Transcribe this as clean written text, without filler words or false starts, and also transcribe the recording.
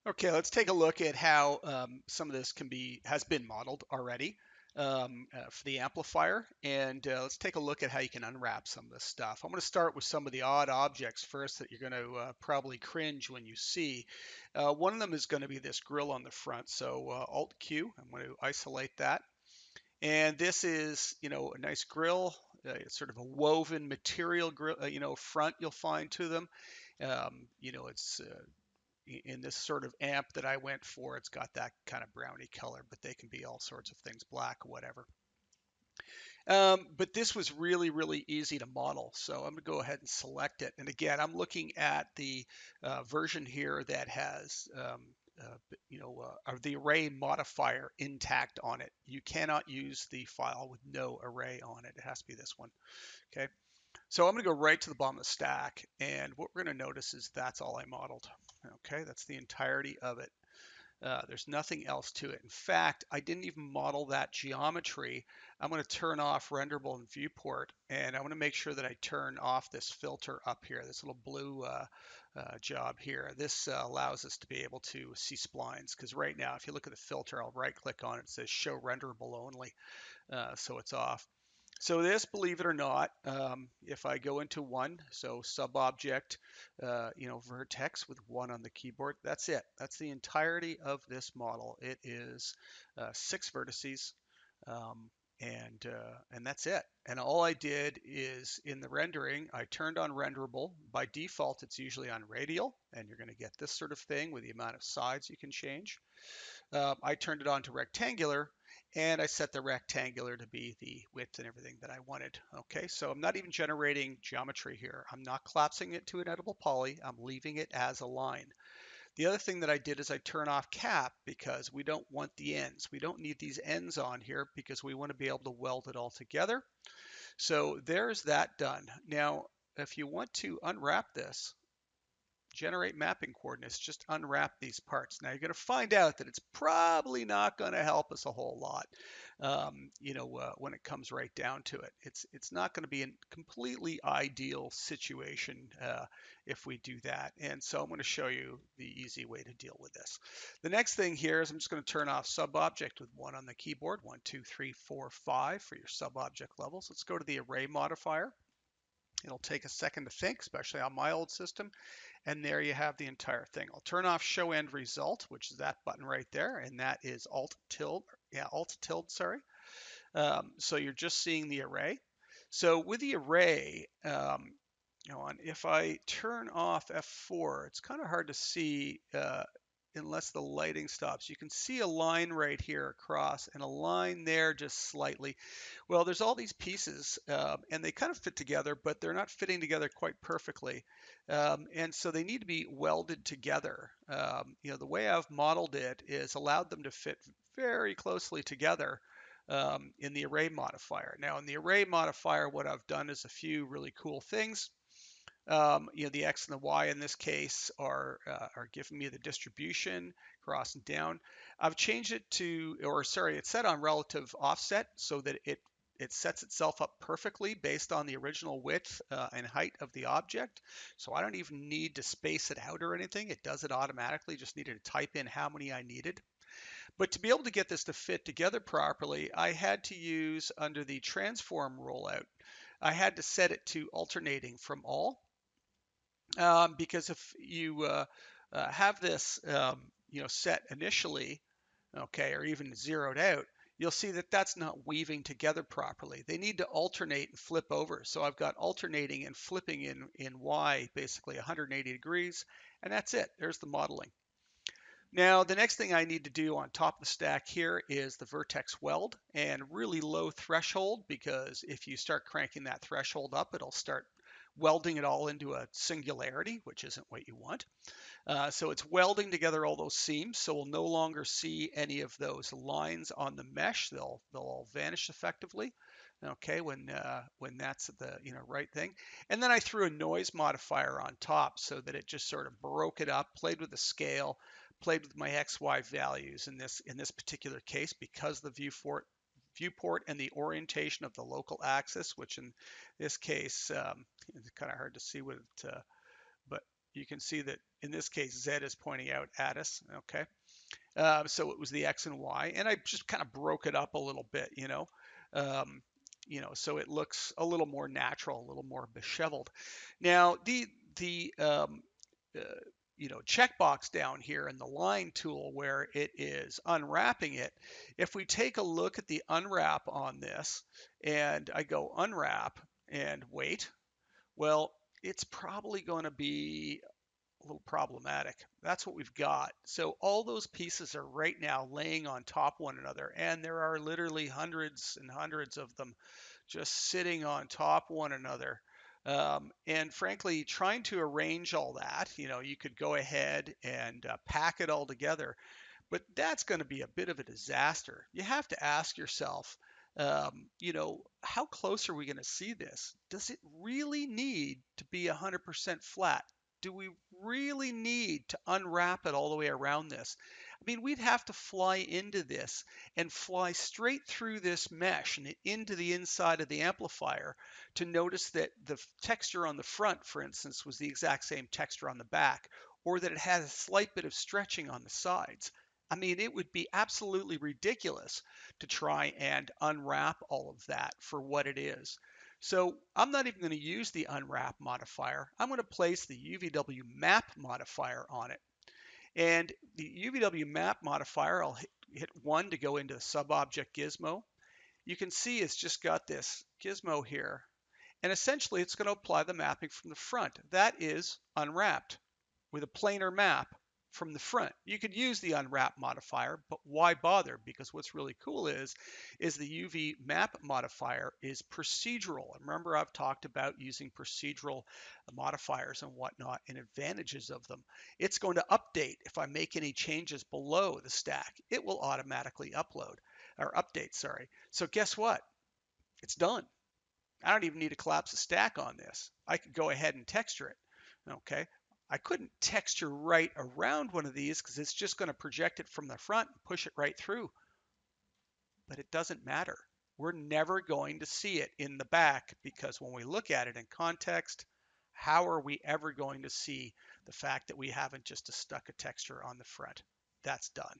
Okay, let's take a look at how some of this has been modeled already for the amplifier, and let's take a look at how you can unwrap some of this stuff. I'm going to start with some of the odd objects first that you're going to probably cringe when you see. One of them is going to be this grill on the front, so Alt Q. I'm going to isolate that, and this is, a nice grill. It's sort of a woven material grill, front you'll find to them. It's in this sort of amp that I went for, it's got that kind of brownie color, but they can be all sorts of things, black or whatever. But this was really, really easy to model. So I'm going to go ahead and select it. And again, I'm looking at the version here that has, the array modifier intact on it. You cannot use the file with no array on it. It has to be this one. Okay. So I'm going to go right to the bottom of the stack. And what we're going to notice is that's all I modeled. Okay. That's the entirety of it. There's nothing else to it. In fact, I didn't even model that geometry. I'm going to turn off renderable and viewport, and I want to make sure that I turn off this filter up here, this little blue job here. This allows us to be able to see splines, because right now, if you look at the filter, I'll right click on it, it says show renderable only, so it's off. So this, believe it or not, if I go into one, so sub-object, vertex with one on the keyboard, that's it. That's the entirety of this model. It is 6 vertices, um, and that's it. And all I did is in the rendering, I turned on renderable. By default, it's usually on radial, and you're going to get this sort of thing with the amount of sides you can change. I turned it on to rectangular, and I set the rectangular to be the width and everything that I wanted. Okay, so I'm not even generating geometry here. I'm not collapsing it to an editable poly. I'm leaving it as a line. The other thing that I did is I turn off cap because we don't want the ends. We don't need these ends on here because we want to be able to weld it all together. So there's that done. Now, if you want to unwrap this, generate mapping coordinates, just unwrap these parts. Now you're going to find out that it's probably not going to help us a whole lot, when it comes right down to it. It's not going to be a completely ideal situation if we do that. And so I'm going to show you the easy way to deal with this. The next thing here is I'm just going to turn off sub-object with 1 on the keyboard, 1, 2, 3, 4, 5 for your sub-object levels. Let's go to the array modifier. It'll take a second to think, especially on my old system. And there you have the entire thing. I'll turn off show end result, which is that button right there, and that is alt tilde, sorry. So you're just seeing the array. So with the array, if I turn off F4, it's kind of hard to see unless the lighting stops. You can see a line right here across and a line there just slightly. Well, there's all these pieces and they kind of fit together, but they're not fitting together quite perfectly. And so they need to be welded together. The way I've modeled it is allowed them to fit very closely together in the array modifier. Now in the array modifier, what I've done is a few really cool things. The X and the Y in this case are giving me the distribution cross and down. I've changed it it's set on relative offset so that it sets itself up perfectly based on the original width and height of the object. So I don't even need to space it out or anything. It does it automatically. Just needed to type in how many I needed. But to be able to get this to fit together properly, I had to use under the transform rollout, I had to set it to alternating from all. Because if you have this, set initially, okay, or even zeroed out, you'll see that that's not weaving together properly. They need to alternate and flip over. So I've got alternating and flipping in Y, basically 180 degrees, and that's it. There's the modeling. Now, the next thing I need to do on top of the stack here is the vertex weld and really low threshold, because if you start cranking that threshold up, it'll start welding it all into a singularity, which isn't what you want. So it's welding together all those seams, so we'll no longer see any of those lines on the mesh. They'll all vanish effectively. Okay, when that's the right thing. And then I threw a noise modifier on top so that it just sort of broke it up, played with the scale, played with my XY values in this particular case, because the viewport and the orientation of the local axis, which in this case it's kind of hard to see with it, but You can see that in this case, Z is pointing out at us. Okay. So it was the X and Y, and I just kind of broke it up a little bit, um, so it looks a little more natural, a little more disheveled. Now the uh, checkbox down here in the line tool where it is unwrapping it. If we take a look at the unwrap on this, and I go unwrap and wait, well, it's probably going to be a little problematic. That's what we've got. So all those pieces are right now laying on top one another, and there are literally hundreds and hundreds of them just sitting on top one another. And frankly, trying to arrange all that, you could go ahead and pack it all together, but that's going to be a bit of a disaster. You have to ask yourself, how close are we going to see this? Does it really need to be 100% flat? Do we really need to unwrap it all the way around this? I mean, we'd have to fly into this and fly straight through this mesh and into the inside of the amplifier to notice that the texture on the front, for instance, was the exact same texture on the back, or that it had a slight bit of stretching on the sides. I mean, it would be absolutely ridiculous to try and unwrap all of that for what it is. So I'm not even going to use the unwrap modifier. I'm going to place the UVW map modifier on it. And the UVW map modifier, I'll hit 1 to go into the sub-object gizmo. You can see it's just got this gizmo here. And essentially, it's going to apply the mapping from the front. That is unwrapped with a planar map from the front. You could use the unwrap modifier, but why bother? Because what's really cool is the UV map modifier is procedural. And remember, I've talked about using procedural modifiers and whatnot and advantages of them. It's going to update if I make any changes below the stack. It will automatically update, sorry. So guess what? It's done. I don't even need to collapse the stack on this. I could go ahead and texture it. Okay. I couldn't texture right around one of these because it's just going to project it from the front and push it right through. But it doesn't matter. We're never going to see it in the back because when we look at it in context, how are we ever going to see the fact that we haven't just stuck a texture on the front? That's done.